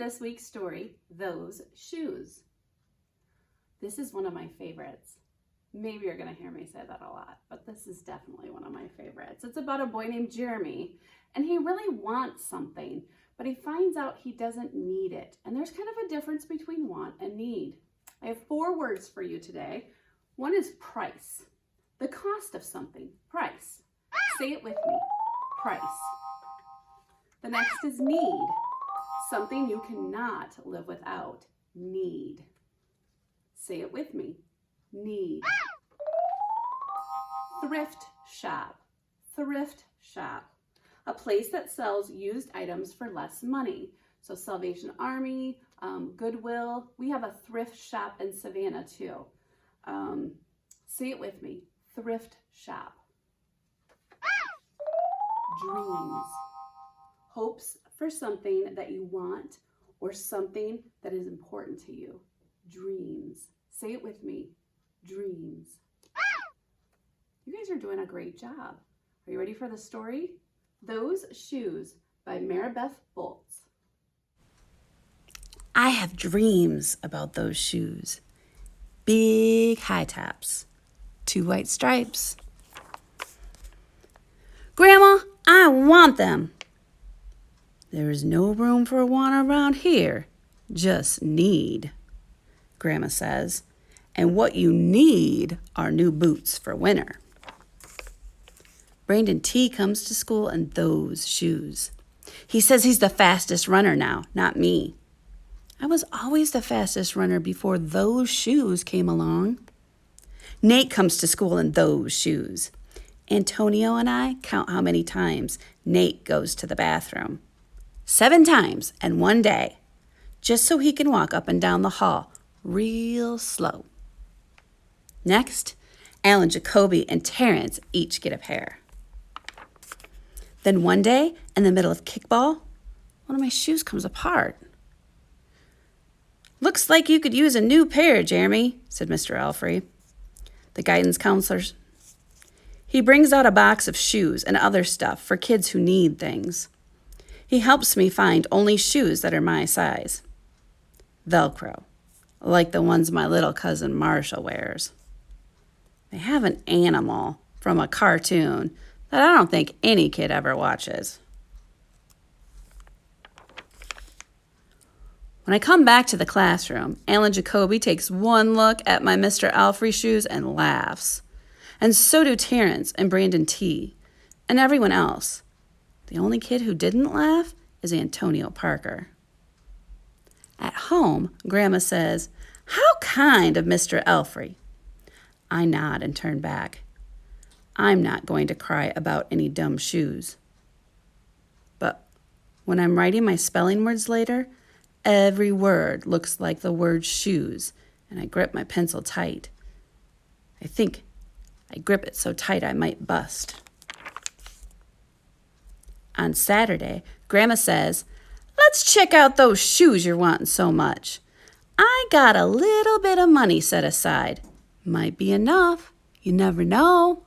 this week's story, Those Shoes. This is one of my favorites. Maybe you're gonna hear me say that a lot, but this is definitely one of my favorites. It's about a boy named Jeremy, and he really wants something, but he finds out he doesn't need it. And there's kind of a difference between want and need. I have 4 words for you today. One is price, the cost of something, price. Say it with me, price. The next is need, something you cannot live without, need. Say it with me, need. Thrift shop, thrift shop. A place that sells used items for less money. So Salvation Army, Goodwill. We have a thrift shop in Savannah too. Say it with me, thrift shop. Dreams. Hopes for something that you want or something that is important to you. Dreams. Say it with me, dreams. You guys are doing a great job. Are you ready for the story? Those Shoes by Maribeth Boelts. I have dreams about those shoes. Big high tops, 2 white stripes. Grandma, I want them. There is no room for want around here, just need, Grandma says. And what you need are new boots for winter. Brandon T comes to school in those shoes. He says he's the fastest runner now, not me. I was always the fastest runner before those shoes came along. Nate comes to school in those shoes. Antonio and I count how many times Nate goes to the bathroom. 7 times in one day, just so he can walk up and down the hall real slow. Next, Alan, Jacoby, and Terrence each get a pair. Then one day, in the middle of kickball, one of my shoes comes apart. Looks like you could use a new pair, Jeremy, said Mr. Elfrey, the guidance counselor. He brings out a box of shoes and other stuff for kids who need things. He helps me find only shoes that are my size. Velcro, like the ones my little cousin Marshall wears. They have an animal from a cartoon that I don't think any kid ever watches. When I come back to the classroom, Alan Jacoby takes one look at my Mr. Alfrey shoes and laughs. And so do Terrence and Brandon T. and everyone else. The only kid who didn't laugh is Antonio Parker. At home, Grandma says, "How kind of Mr. Elfrey." I nod and turn back. I'm not going to cry about any dumb shoes. But when I'm writing my spelling words later, every word looks like the word shoes, and I grip my pencil tight. I think I grip it so tight I might bust. On Saturday, Grandma says, "Let's check out those shoes you're wanting so much. I got a little bit of money set aside. Might be enough. You never know."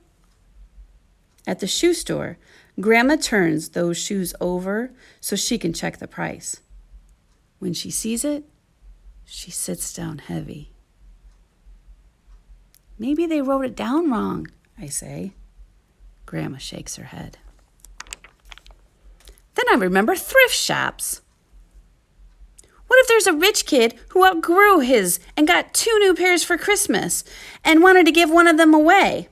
At the shoe store, Grandma turns those shoes over so she can check the price. When she sees it, she sits down heavy. "Maybe they wrote it down wrong," I say. Grandma shakes her head. Then I remember thrift shops. What if there's a rich kid who outgrew his and got 2 new pairs for Christmas and wanted to give one of them away?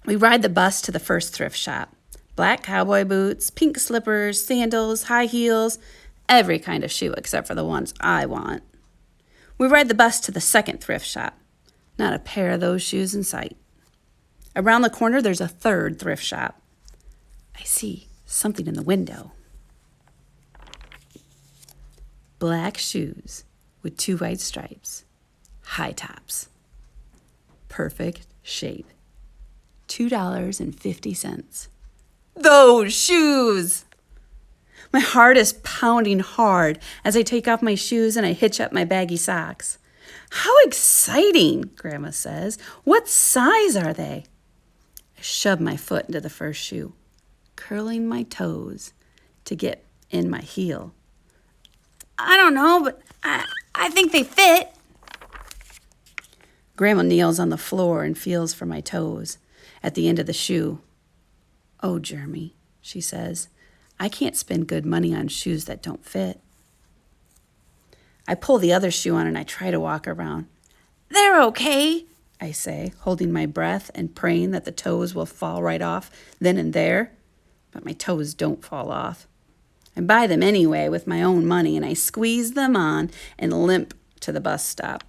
We ride the bus to the first thrift shop. Black cowboy boots, pink slippers, sandals, high heels, every kind of shoe except for the ones I want. We ride the bus to the second thrift shop. Not a pair of those shoes in sight. Around the corner, there's a third thrift shop. I see something in the window. Black shoes with 2 white stripes. High tops. Perfect shape. $2.50. Those shoes! My heart is pounding hard as I take off my shoes and I hitch up my baggy socks. "How exciting," Grandma says. "What size are they?" I shove my foot into the first shoe, curling my toes to get in my heel. I don't know, but I think they fit. Grandma kneels on the floor and feels for my toes at the end of the shoe. Oh, Jeremy, she says, I can't spend good money on shoes that don't fit. I pull the other shoe on and I try to walk around. They're okay, I say, holding my breath and praying that the toes will fall right off then and there. But my toes don't fall off. I buy them anyway with my own money and I squeeze them on and limp to the bus stop.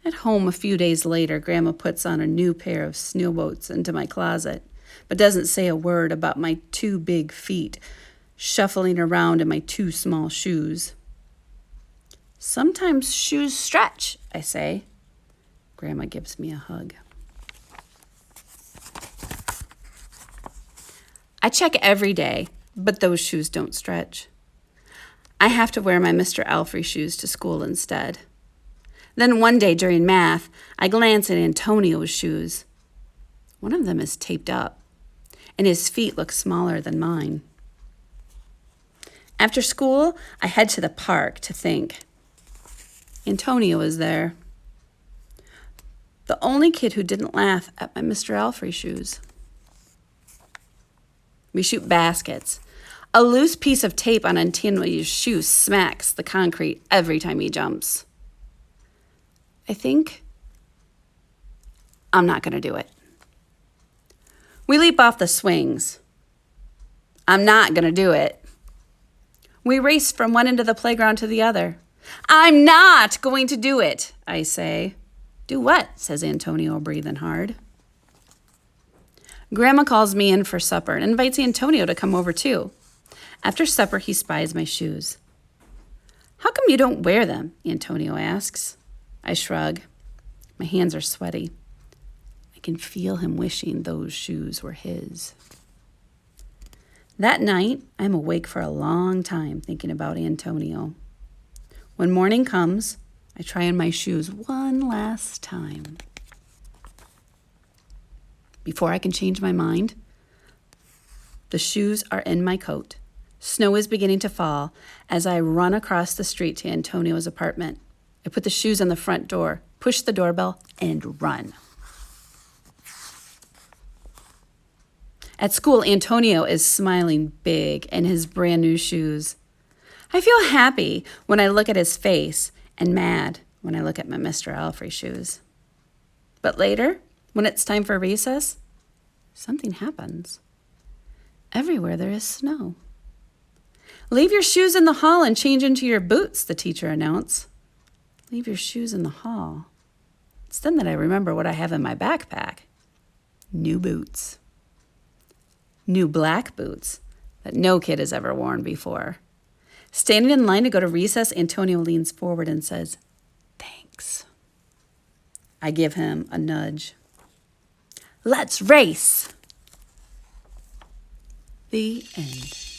At home a few days later, Grandma puts on a new pair of snowboats into my closet, but doesn't say a word about my 2 big feet shuffling around in my 2 small shoes. Sometimes shoes stretch, I say. Grandma gives me a hug. I check every day, but those shoes don't stretch. I have to wear my Mr. Alfrey shoes to school instead. Then one day during math, I glance at Antonio's shoes. One of them is taped up, and his feet look smaller than mine. After school, I head to the park to think. Antonio is there. The only kid who didn't laugh at my Mr. Alfrey shoes. We shoot baskets. A loose piece of tape on Antonio's shoe smacks the concrete every time he jumps. I think I'm not going to do it. We leap off the swings. I'm not going to do it. We race from one end of the playground to the other. I'm not going to do it, I say. Do what? Says Antonio, breathing hard. Grandma calls me in for supper and invites Antonio to come over too. After supper, he spies my shoes. How come you don't wear them? Antonio asks. I shrug. My hands are sweaty. I can feel him wishing those shoes were his. That night, I'm awake for a long time thinking about Antonio. When morning comes, I try on my shoes one last time. Before I can change my mind, the shoes are in my coat. Snow is beginning to fall as I run across the street to Antonio's apartment. I put the shoes on the front door, push the doorbell, and run. At school, Antonio is smiling big in his brand new shoes. I feel happy when I look at his face and mad when I look at my Mr. Alfrey shoes. But later, when it's time for recess, something happens. Everywhere there is snow. Leave your shoes in the hall and change into your boots, the teacher announced. Leave your shoes in the hall. It's then that I remember what I have in my backpack. New boots. New black boots that no kid has ever worn before. Standing in line to go to recess, Antonio leans forward and says, "Thanks." I give him a nudge. Let's race. The end.